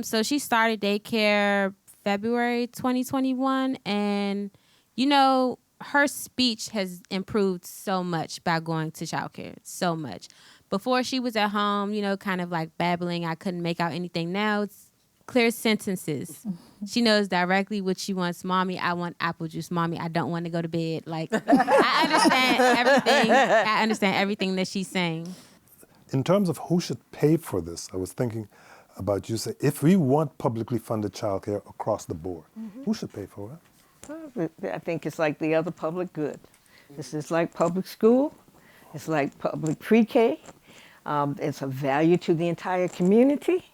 S18: So she started daycare February 2021, and you know, her speech has improved so much by going to childcare, so much. Before she was at home, you know, kind of like babbling. I couldn't make out anything. Now it's clear sentences. She knows directly what she wants. Mommy, I want apple juice. Mommy, I don't want to go to bed. Like, I understand everything. I understand everything that she's saying.
S16: In terms of who should pay for this, I was thinking about you say, if we want publicly funded childcare across the board, who should pay for it?
S17: I think it's like the other public good. This is like public school. It's like public pre-K. It's a value to the entire community.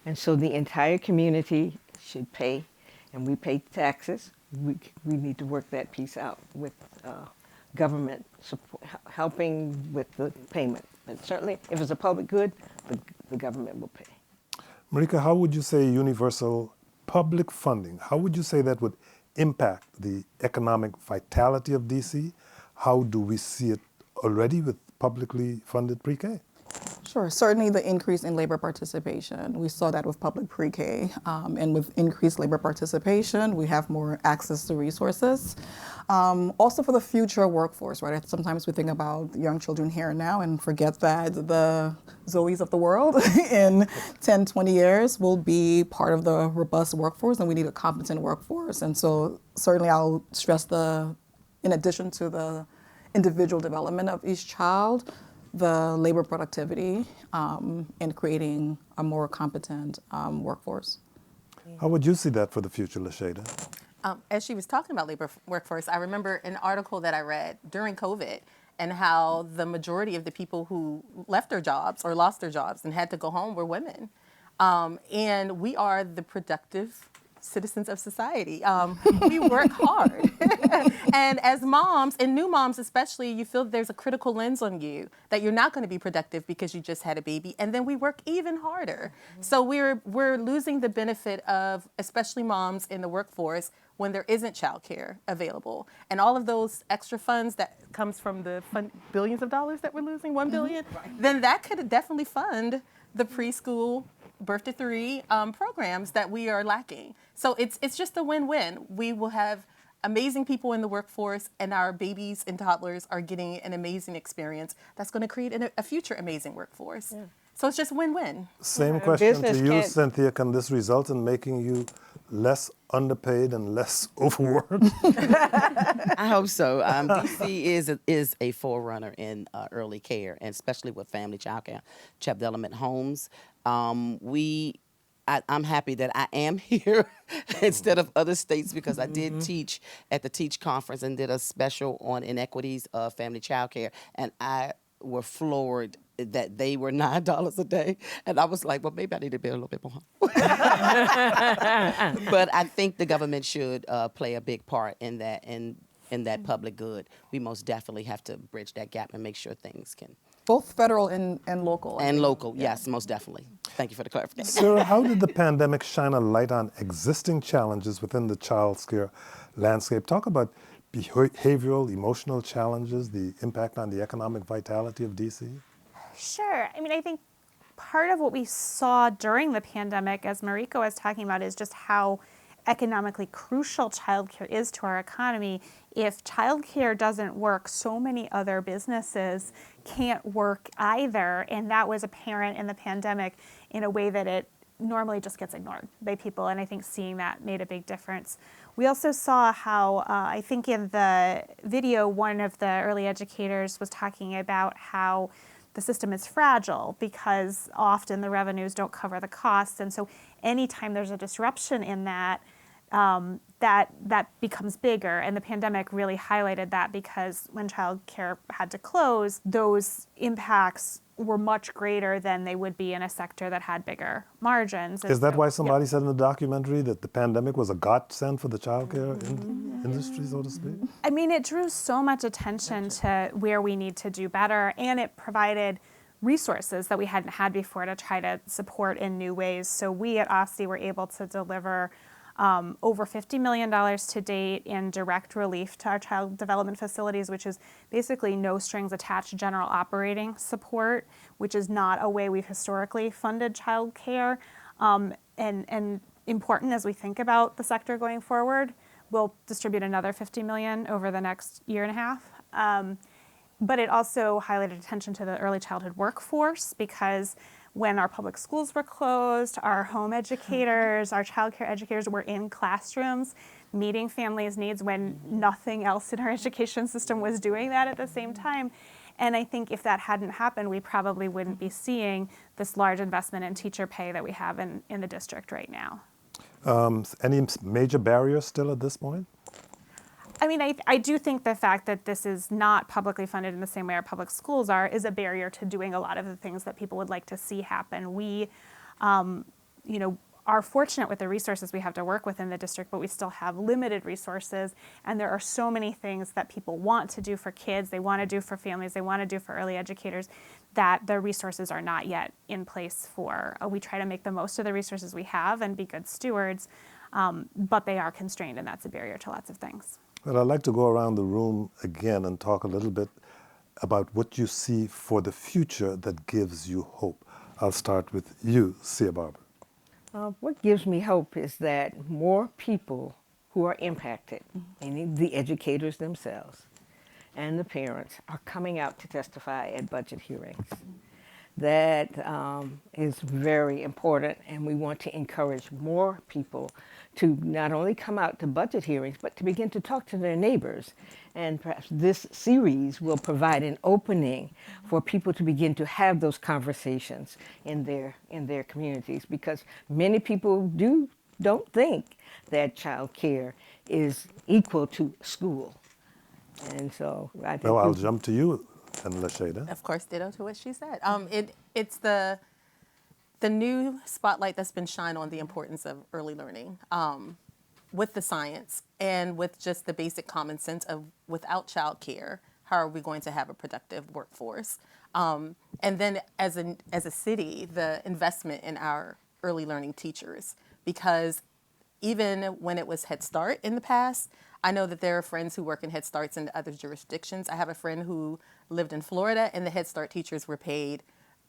S17: And so the entire community should pay, and we pay taxes. We need to work that piece out with government support, helping with the payment. And certainly, if it's a public good, the government will pay.
S16: Marika, how would you say universal public funding, how would you say that would impact the economic vitality of DC? How do we see it already with publicly funded pre-K?
S15: Sure, certainly the increase in labor participation. We saw that with public pre-K, and with increased labor participation, we have more access to resources. Also for the future workforce, right? Sometimes we think about young children here and now and forget that the Zoes of the world in 10, 20 years will be part of the robust workforce, and we need a competent workforce. And so certainly I'll stress in addition to the individual development of each child, the labor productivity and creating a more competent workforce.
S16: How would you see that for the future, Lashada?
S14: As she was talking about labor workforce, I remember an article that I read during COVID and how the majority of the people who left their jobs or lost their jobs and had to go home were women. And we are the productive citizens of society. We work hard. And as moms, and new moms especially, you feel there's a critical lens on you that you're not going to be productive because you just had a baby, and then we work even harder. So we're losing the benefit of, especially moms in the workforce, when there isn't childcare available. And all of those extra funds that comes from the billions of dollars that we're losing, $1 billion, then that could definitely fund the preschool birth to 3 programs that we are lacking. So it's just a win-win. We will have amazing people in the workforce, and our babies and toddlers are getting an amazing experience that's going to create a future amazing workforce. Yeah. So it's just win-win.
S16: Same question to you, Cynthia. Can this result in making you less underpaid and less overworked?
S13: I hope so. DC is a forerunner in early care, and especially with family child development homes. I'm happy that I am here instead of other states, because I did teach at the Teach Conference and did a special on inequities of family child care, and I were floored that they were $9 a day, and I was like, well, maybe I need to be a little bit more. But I think the government should play a big part in that, in that public good. We most definitely have to bridge that gap and make sure things can.
S15: Both federal and local.
S13: And local, yes, most definitely. Thank you for the clarification.
S16: Sarah, how did the pandemic shine a light on existing challenges within the child care landscape? Talk about behavioral, emotional challenges, the impact on the economic vitality of DC.
S19: Sure. I mean, I think part of what we saw during the pandemic, as Marika was talking about, is just how economically crucial childcare is to our economy. If childcare doesn't work, so many other businesses can't work either, and that was apparent in the pandemic in a way that it normally just gets ignored by people, and I think seeing that made a big difference. We also saw how, I think in the video, one of the early educators was talking about how the system is fragile because often the revenues don't cover the costs, and so anytime there's a disruption in that, that becomes bigger. And the pandemic really highlighted that, because when childcare had to close, those impacts were much greater than they would be in a sector that had bigger margins.
S16: Is that why somebody said in the documentary that the pandemic was a godsend for the childcare industry, so to speak?
S19: I mean, it drew so much attention to where we need to do better, and it provided resources that we hadn't had before to try to support in new ways. So we at OSSI were able to deliver over $50 million to date in direct relief to our child development facilities, which is basically no strings attached general operating support, which is not a way we've historically funded child care, and important as we think about the sector going forward. We'll distribute another $50 million over the next year and a half. But it also highlighted attention to the early childhood workforce, because when our public schools were closed, our home educators, our childcare educators were in classrooms meeting families' needs when nothing else in our education system was doing that at the same time. And I think if that hadn't happened, we probably wouldn't be seeing this large investment in teacher pay that we have in the district right now.
S16: Any major barriers still at this point?
S19: I mean, I do think the fact that this is not publicly funded in the same way our public schools are is a barrier to doing a lot of the things that people would like to see happen. We, are fortunate with the resources we have to work with in the district, but we still have limited resources. And there are so many things that people want to do for kids, they want to do for families, they want to do for early educators, that the resources are not yet in place for. We try to make the most of the resources we have and be good stewards, but they are constrained, and that's a barrier to lots of things.
S16: Well, I'd like to go around the room again and talk a little bit about what you see for the future that gives you hope. I'll start with you, Sia Barber.
S17: What gives me hope is that more people who are impacted, meaning the educators themselves and the parents, are coming out to testify at budget hearings. That is very important, and we want to encourage more people to not only come out to budget hearings, but to begin to talk to their neighbors. And perhaps this series will provide an opening for people to begin to have those conversations in their communities, because many people don't think that child care is equal to school. And so I think
S16: I'll jump to you, and Lashada.
S14: Of course, ditto to what she said. It's the new spotlight that's been shined on the importance of early learning, with the science and with just the basic common sense of, without child care, how are we going to have a productive workforce? And then as a city, the investment in our early learning teachers, because even when it was Head Start in the past, I know that there are friends who work in Head Starts in other jurisdictions. I have a friend who lived in Florida, and the Head Start teachers were paid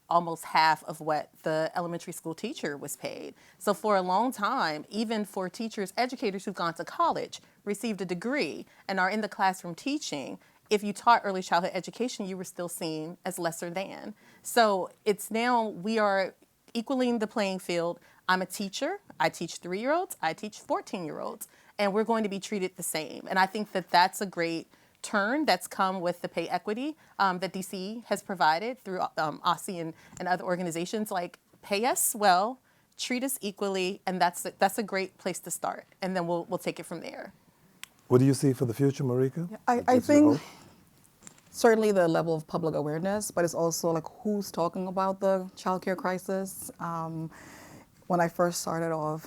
S14: almost half of what the elementary school teacher was paid. So for a long time, even for teachers, educators who've gone to college, received a degree, and are in the classroom teaching, if you taught early childhood education, you were still seen as lesser than. So it's now we are equaling the playing field. I'm a teacher. I teach 3-year-olds. I teach 14-year-olds. And we're going to be treated the same. And I think that that's a great turn that's come with the pay equity that DC has provided through OSSI and other organizations. Like, pay us well, treat us equally, and that's a great place to start. And then we'll take it from there.
S16: What do you see for the future, Marika?
S15: I think certainly the level of public awareness, but it's also like who's talking about the childcare crisis. When I first started off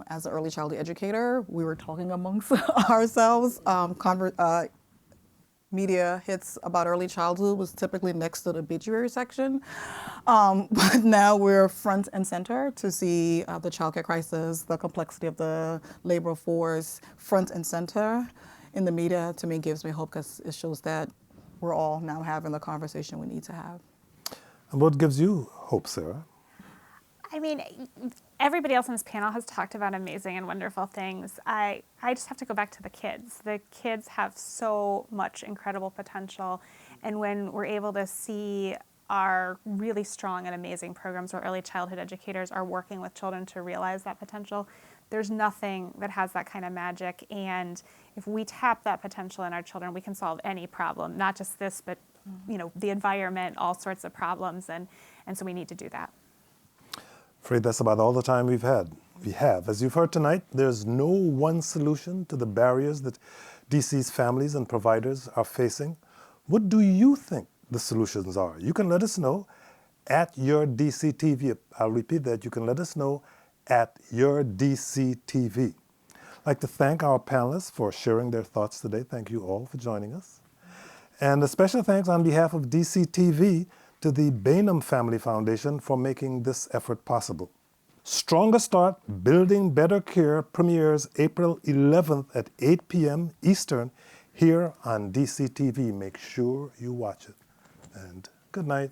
S15: as an early childhood educator, we were talking amongst ourselves. Media hits about early childhood was typically next to the obituary section. But now we're front and center to see the childcare crisis, the complexity of the labor force, front and center in the media. To me, gives me hope, because it shows that we're all now having the conversation we need to have.
S16: And what gives you hope, Sarah?
S19: I mean, everybody else on this panel has talked about amazing and wonderful things. I just have to go back to the kids. The kids have so much incredible potential. And when we're able to see our really strong and amazing programs where early childhood educators are working with children to realize that potential, there's nothing that has that kind of magic. And if we tap that potential in our children, we can solve any problem, not just this, but the environment, all sorts of problems. And so we need to do that.
S16: Afraid that's about all the time we've had. we have. As you've heard tonight, there's no one solution to the barriers that DC's families and providers are facing. What do you think the solutions are? You can let us know at your DCTV. I'll repeat that. You can let us know at your DCTV. I'd like to thank our panelists for sharing their thoughts today. Thank you all for joining us. And a special thanks on behalf of DCTV to the Bainum Family Foundation for making this effort possible. Stronger Start, Building Better Care premieres April 11th at 8 p.m. Eastern here on DCTV. Make sure you watch it. And good night.